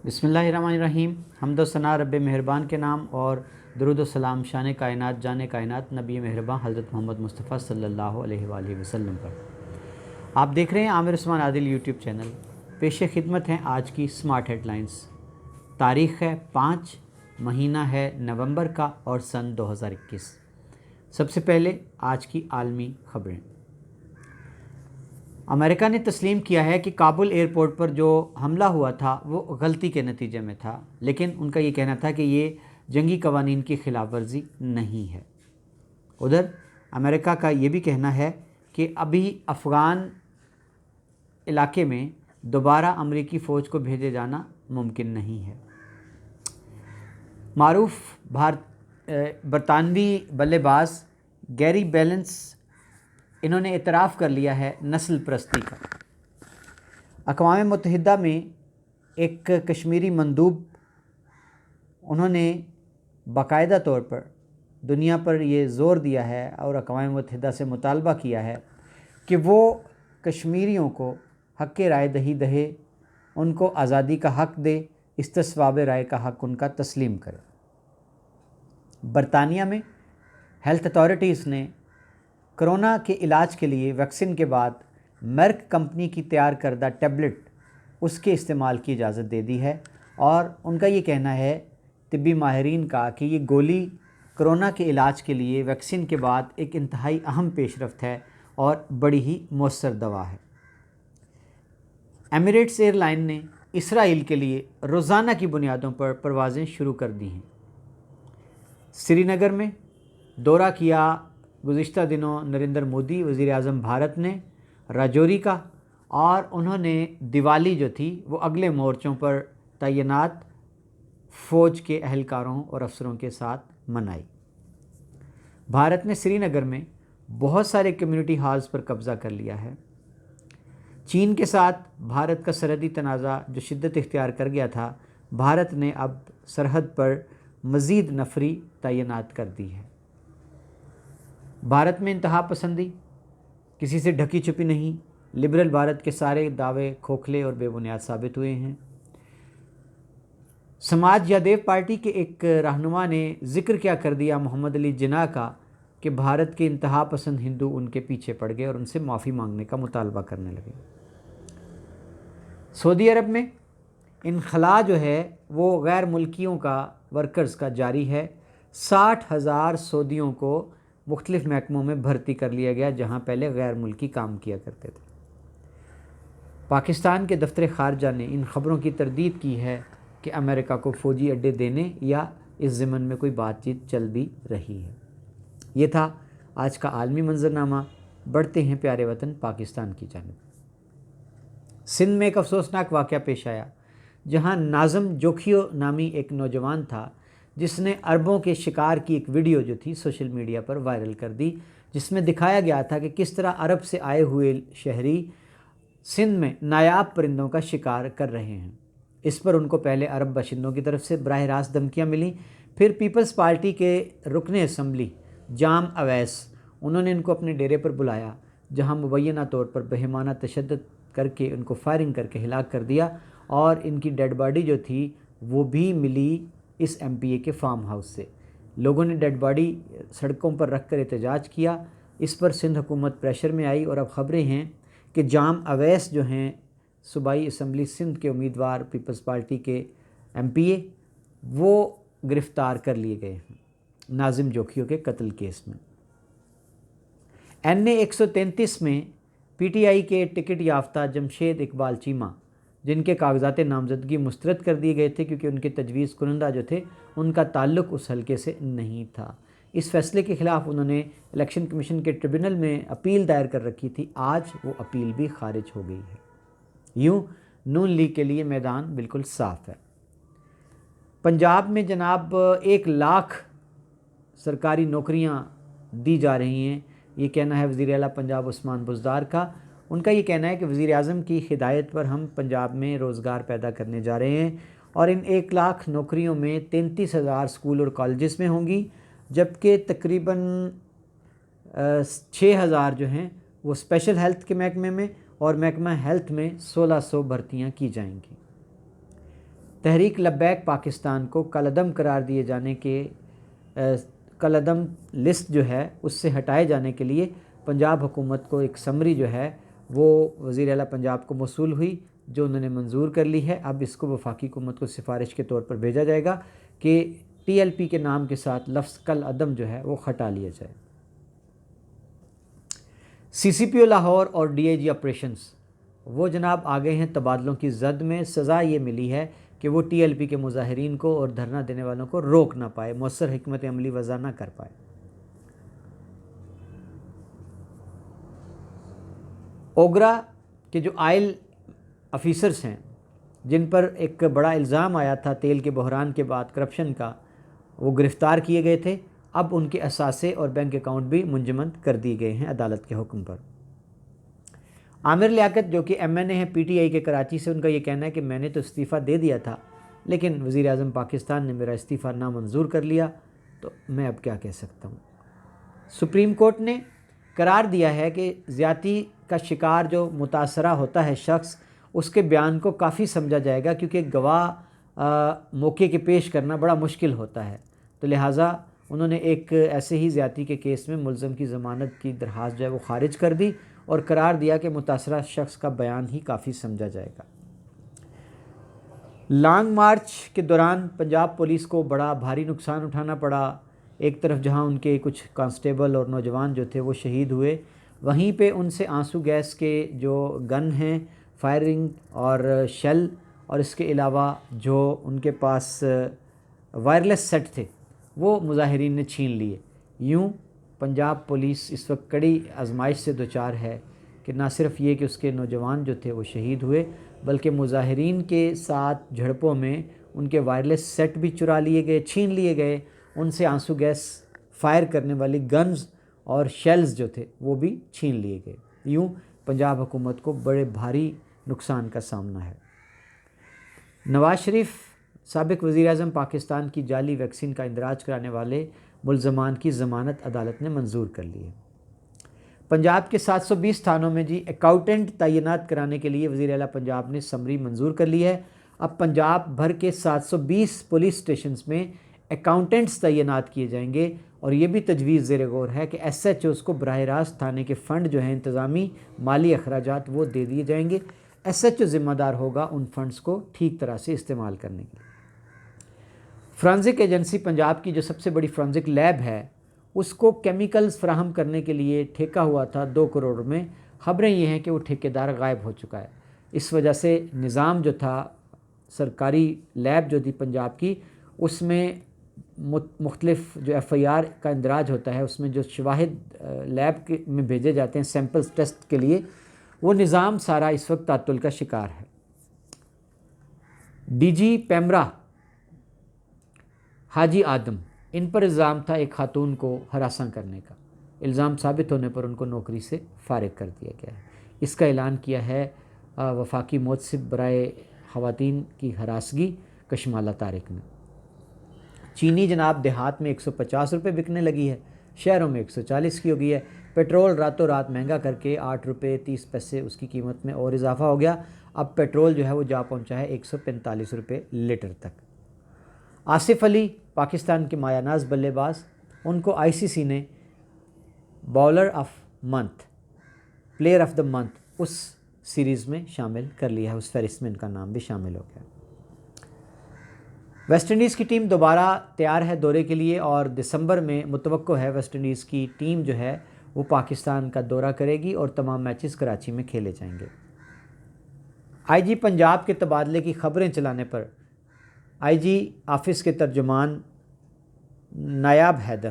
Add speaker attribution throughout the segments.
Speaker 1: बिस्मिल्लाहिर्रहमानिर्रहीम। हम्द व सना रब मेहरबान के नाम और दरूद व सलाम शान कायनात जान कायनात नबी मेहरबान हज़रत मोहम्मद मुस्तफ़ा सल्लल्लाहु अलैहि वसल्लम पर। आप देख रहे हैं आमिर उस्मान आदिल यूट्यूब चैनल। पेश खिदमत हैं आज की स्मार्ट हेडलाइंस। तारीख़ है 5, महीना है नवंबर का और सन 2021। सबसे पहले आज की आलमी खबरें। अमेरिका ने तस्लीम किया है कि काबुल एयरपोर्ट पर जो हमला हुआ था वो गलती के नतीजे में था, लेकिन उनका ये कहना था कि ये जंगी कवानीन की खिलाफ वर्जी नहीं है। उधर अमेरिका का ये भी कहना है कि अभी अफ़गान इलाके में दोबारा अमरीकी फ़ौज को भेजे जाना मुमकिन नहीं है। मारूफ बरतानवी बल्लेबाज गैरी बैलेंस इन्होंने इतराफ़ कर लिया है नस्ल परस्ती का। अक़वाम मुत्तहिदा में एक कश्मीरी मंदूब उन्होंने बाकायदा तौर पर दुनिया पर ये ज़ोर दिया है और अक़वाम मुत्तहिदा से मुतालबा किया है कि वो कश्मीरियों को हक़ राय दही दहे, उनको आज़ादी का हक़ दे, इस्तिस्वाब राय का हक़ उनका तस्लीम करे। बरतानिया में हेल्थ अथॉरिटीज़ ने कोरोना के इलाज के लिए वैक्सीन के बाद मर्क कंपनी की तैयार करदा टैबलेट उसके इस्तेमाल की इजाज़त दे दी है और उनका ये कहना है तिब्बी माहिरीन का कि ये गोली कोरोना के इलाज के लिए वैक्सीन के बाद एक इंतहाई अहम पेशरफ्त है और बड़ी ही मौसर दवा है। एमिरेट्स एयरलाइन ने इसराइल के लिए रोज़ाना की बुनियादों पर परवाज़ें शुरू कर दी हैं। श्रीनगर में दौरा किया गुज़िश्ता दिनों नरेंद्र मोदी वज़ीर आज़म भारत ने राजौरी का, और उन्होंने दिवाली जो थी वो अगले मोर्चों पर तैनात फ़ौज के अहलकारों और अफसरों के साथ मनाई। भारत ने श्रीनगर में बहुत सारे कम्युनिटी हॉल्स पर कब्ज़ा कर लिया है। चीन के साथ भारत का सरहदी तनाज़ा जो शिद्दत इख्तियार कर गया था, भारत ने अब सरहद पर मज़ीद नफरी तैनात कर दी है। भारत में इंतहा पसंदी किसी से ढकी छुपी नहीं, लिबरल भारत के सारे दावे खोखले और बेबुनियाद साबित हुए हैं। समाज यादेव पार्टी के एक रहनुमा ने जिक्र क्या कर दिया मोहम्मद अली जिन्ना का कि भारत के इंतहा पसंद हिंदू उनके पीछे पड़ गए और उनसे माफ़ी मांगने का मुतालबा करने लगे। सऊदी अरब में इनखला जो है वो गैर मुल्कियों का वर्कर्स का जारी है। 60,000 सऊदियों को मुख्तलिफ़ महकमों में भर्ती कर लिया गया जहाँ पहले गैर मुल्की काम किया करते थे। पाकिस्तान के दफ्तर ख़ारजा ने इन ख़बरों की तरदीद की है कि अमेरिका को फ़ौजी अड्डे देने या इस ज़मन में कोई बातचीत चल भी रही है। ये था आज का आलमी मंजरनामा। बढ़ते हैं प्यारे वतन पाकिस्तान की जानिब। सिंध में एक अफसोसनाक वाक़या पेश आया जहाँ नाज़म जोखियो नामी एक नौजवान था जिसने अरबों के शिकार की एक वीडियो जो थी सोशल मीडिया पर वायरल कर दी, जिसमें दिखाया गया था कि किस तरह अरब से आए हुए शहरी सिंध में नायाब परिंदों का शिकार कर रहे हैं। इस पर उनको पहले अरब बाशिंदों की तरफ से बराह रास्त धमकियाँ मिली, फिर पीपल्स पार्टी के रुकने असम्बली जाम अवैस उन्होंने इनको अपने डेरे पर बुलाया जहाँ मुबैना तौर पर बेहमाना तशद्दुद करके उनको फायरिंग करके हिलाक कर दिया और इनकी डेड बॉडी जो थी वो भी मिली इस MPA के फार्म हाउस से। लोगों ने डेड बॉडी सड़कों पर रख कर एहतजाज किया। इस पर सिंध हुकूमत प्रेशर में आई और अब ख़बरें हैं कि जाम अवैस जो हैं सूबाई असम्बली सिंध के उम्मीदवार पीपल्स पार्टी के MPA वो गिरफ़्तार कर लिए गए हैं नाज़िम जोखियो के कत्ल केस में। NA 133 में PTI के टिकट याफ्ता जमशेद इकबाल चीमा जिनके कागजात नामजदगी मुस्तरद कर दिए गए थे क्योंकि उनके तजवीज़ कुनंदा जो थे उनका ताल्लुक़ उस हलके से नहीं था। इस फैसले के ख़िलाफ़ उन्होंने इलेक्शन कमीशन के ट्रिब्यूनल में अपील दायर कर रखी थी। आज वो अपील भी खारिज हो गई है। यूँ नून लीग के लिए मैदान बिल्कुल साफ़ है। पंजाब में जनाब 1 लाख सरकारी नौकरियां दी जा रही हैं, ये कहना है वज़ीर आला पंजाब उस्मान बुज़दार का। उनका ये कहना है कि वज़ीर आज़म की हिदायत पर हम पंजाब में रोज़गार पैदा करने जा रहे हैं और इन 1 लाख नौकरियों में 33,000 स्कूल और कॉलेजेस में होंगी, जबकि तकरीबन 6,000 जो हैं वो स्पेशल हेल्थ के महकमे में और महकमा हेल्थ में 1600 भर्तियां की जाएंगी। تحریک لبیک پاکستان کو کالعدم قرار دیے جانے کے کالعدم لسٹ جو ہے اس سے ہٹائے جانے کے لیے پنجاب حکومت کو ایک سمری جو ہے وہ وزیر اعلیٰ پنجاب کو موصول ہوئی، جو انہوں نے منظور کر لی ہے۔ اب اس کو وفاقی حکومت کو سفارش کے طور پر بھیجا جائے گا کہ TLP کے نام کے ساتھ لفظ کالعدم جو ہے وہ ہٹا لیا جائے۔ CCPO لاہور اور DIG آپریشنز وہ جناب آگے ہیں تبادلوں کی زد میں۔ سزا یہ ملی ہے کہ وہ TLP کے مظاہرین کو اور دھرنا دینے والوں کو روک نہ پائے، مؤثر حکمت عملی وضع نہ کر پائے۔ اوگرا کے جو آئل آفیسرز ہیں جن پر ایک بڑا الزام آیا تھا تیل کے بحران کے بعد کرپشن کا، وہ گرفتار کیے گئے تھے۔ اب ان کے اثاثے اور بینک اکاؤنٹ بھی منجمد کر دیے گئے ہیں عدالت کے حکم پر۔ عامر لیاقت جو کہ MNA ہیں PTI کے کراچی سے، ان کا یہ کہنا ہے کہ میں نے تو استعفیٰ دے دیا تھا لیکن وزیر اعظم پاکستان نے میرا استعفیٰ نامنظور کر لیا، تو میں اب کیا کہہ سکتا ہوں۔ سپریم کورٹ نے قرار دیا ہے کہ زیادتی کا شکار جو متاثرہ ہوتا ہے شخص، اس کے بیان کو کافی سمجھا جائے گا کیونکہ گواہ موقع کے پیش کرنا بڑا مشکل ہوتا ہے، تو لہٰذا انہوں نے ایک ایسے ہی زیادتی کے کیس میں ملزم کی ضمانت کی درخواست جو ہے وہ خارج کر دی اور قرار دیا کہ متاثرہ شخص کا بیان ہی کافی سمجھا جائے گا۔ لانگ مارچ کے دوران پنجاب پولیس کو بڑا بھاری نقصان اٹھانا پڑا۔ ایک طرف جہاں ان کے کچھ کانسٹیبل اور نوجوان جو تھے وہ شہید ہوئے، وہیں پہ ان سے آنسو گیس کے جو گن ہیں، فائرنگ اور شیل، اور اس کے علاوہ جو ان کے پاس وائرلیس سیٹ تھے وہ مظاہرین نے چھین لیے۔ یوں پنجاب پولیس اس وقت کڑی آزمائش سے دوچار ہے کہ نہ صرف یہ کہ اس کے نوجوان جو تھے وہ شہید ہوئے، بلکہ مظاہرین کے ساتھ جھڑپوں میں ان کے وائرلیس سیٹ بھی چرا لیے گئے، چھین لیے گئے، ان سے آنسو گیس فائر کرنے والی گنز اور شیلز جو تھے وہ بھی چھین لیے گئے۔ یوں پنجاب حکومت کو بڑے بھاری نقصان کا سامنا ہے۔ نواز شریف سابق وزیر اعظم پاکستان کی جعلی ویکسین کا اندراج کرانے والے ملزمان کی ضمانت عدالت نے منظور کر لی ہے۔ پنجاب کے 720 تھانوں میں اکاؤنٹنٹ تعینات کرانے کے لیے وزیر اعلیٰ پنجاب نے سمری منظور کر لی ہے۔ اب پنجاب بھر کے 720 پولیس اسٹیشنز میں اکاؤنٹنٹس تعینات کیے جائیں گے، اور یہ بھی تجویز زیر غور ہے کہ SHOs کو براہ راست تھانے کے فنڈ جو ہیں انتظامی مالی اخراجات وہ دے دیے جائیں گے۔ SHO ذمہ دار ہوگا ان فنڈز کو ٹھیک طرح سے استعمال کرنے کے لیے۔ فرانزک ایجنسی پنجاب کی جو سب سے بڑی فرانزک لیب ہے، اس کو کیمیکلز فراہم کرنے کے لیے ٹھیکہ ہوا تھا 2 کروڑ میں۔ خبریں یہ ہیں کہ وہ ٹھیکیدار غائب ہو چکا ہے۔ اس وجہ سے نظام جو تھا، سرکاری لیب جو تھی پنجاب کی، اس میں مختلف جو FIR کا اندراج ہوتا ہے، اس میں جو شواہد لیب میں بھیجے جاتے ہیں سیمپلز ٹیسٹ کے لیے، وہ نظام سارا اس وقت تعطل کا شکار ہے۔ DG پیمرا حاجی آدم، ان پر الزام تھا ایک خاتون کو ہراساں کرنے کا۔ الزام ثابت ہونے پر ان کو نوکری سے فارغ کر دیا گیا ہے۔ اس کا اعلان کیا ہے وفاقی محتسب برائے خواتین کی ہراسگی کشمالہ طارق نے۔ چینی جناب دیہات میں 150 روپے بکنے لگی ہے، شہروں میں 140 کی ہو گئی ہے۔ پیٹرول راتوں رات مہنگا کر کے 8 روپے 30 پیسے اس کی قیمت میں اور اضافہ ہو گیا۔ اب پیٹرول جو ہے وہ جا پہنچا ہے 145 روپے لیٹر تک۔ آصف علی پاکستان کے مایہ ناز بلے باز، ان کو ICC نے bowler of month, player of the month اس سیریز میں شامل کر لیا ہے، اس فہرست میں ان کا نام بھی شامل ہو گیا۔ ویسٹ انڈیز کی ٹیم دوبارہ تیار ہے دورے کے لیے، اور دسمبر میں متوقع ہے ویسٹ انڈیز کی ٹیم جو ہے وہ پاکستان کا دورہ کرے گی اور تمام میچز کراچی میں کھیلے جائیں گے۔ IG پنجاب کے تبادلے کی خبریں چلانے پر IG آفس کے ترجمان نایاب حیدر،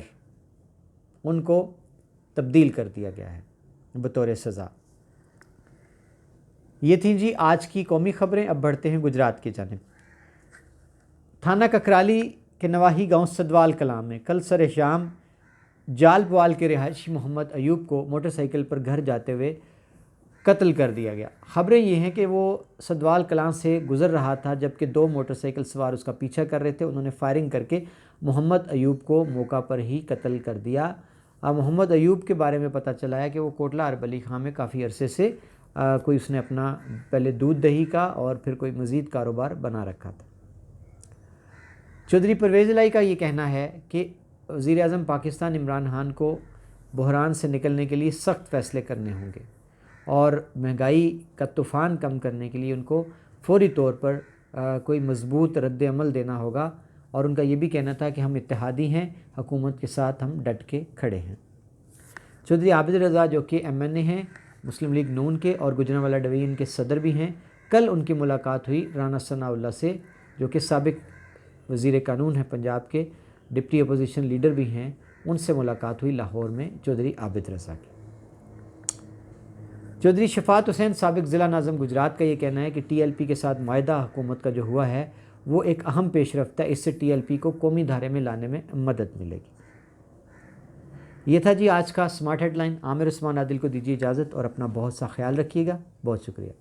Speaker 1: ان کو تبدیل کر دیا گیا ہے بطور سزا۔ یہ تھیں جی آج کی قومی خبریں۔ اب بڑھتے ہیں گجرات کی جانب۔ تھانہ ککرالی کے نواحی گاؤں سدوال کلاں میں کل سر شام جال پوال کے رہائشی محمد ایوب کو موٹر سائیکل پر گھر جاتے ہوئے قتل کر دیا گیا۔ خبریں یہ ہیں کہ وہ سدوال کلاں سے گزر رہا تھا جبکہ 2 موٹر سائیکل سوار اس کا پیچھا کر رہے تھے۔ انہوں نے فائرنگ کر کے محمد ایوب کو موقع پر ہی قتل کر دیا۔ محمد ایوب کے بارے میں پتہ چلا ہے کہ وہ کوٹلہ عرب علی خاں میں کافی عرصے سے کوئی اس نے اپنا پہلے دودھ دہی کا اور پھر کوئی مزید کاروبار بنا رکھا تھا۔ चौधरी परवेज़ इलाही का ये कहना है कि वज़ीर आज़म पाकिस्तान इमरान खान को बहरान से निकलने के लिए सख्त फ़ैसले करने होंगे और महंगाई का तूफ़ान कम करने के लिए उनको फ़ौरी तौर पर कोई मज़बूत रद्द अमल देना होगा। और उनका ये भी कहना था कि हम इत्तेहादी हैं, हुकूमत के साथ हम डट के खड़े हैं। चौधरी आबिद रज़ा जो कि MNA हैं, मुस्लिम लीग नून के और गुजरांवाला डिवीज़न के सदर भी हैं, कल उनकी मुलाकात हुई राना सनाउल्लाह से, जो कि साबिक वज़ीर कानून हैं पंजाब के, डिप्टी अपोजिशन लीडर भी हैं। उनसे मुलाकात हुई लाहौर में चौधरी आबिद रज़ा की। चौधरी शफ़ात हुसैन साबिक ज़िला नाज़म गुजरात का ये कहना है कि TLP के साथ मायदा हुकूमत का जो हुआ है वो एक अहम पेशरफ्त है, इससे TLP को कौमी धारे में लाने में मदद मिलेगी। ये था जी आज का स्मार्ट हेडलाइन। आमिर उस्मान आदिल को दीजिए इजाज़त और अपना बहुत सा ख्याल रखिएगा। बहुत शुक्रिया।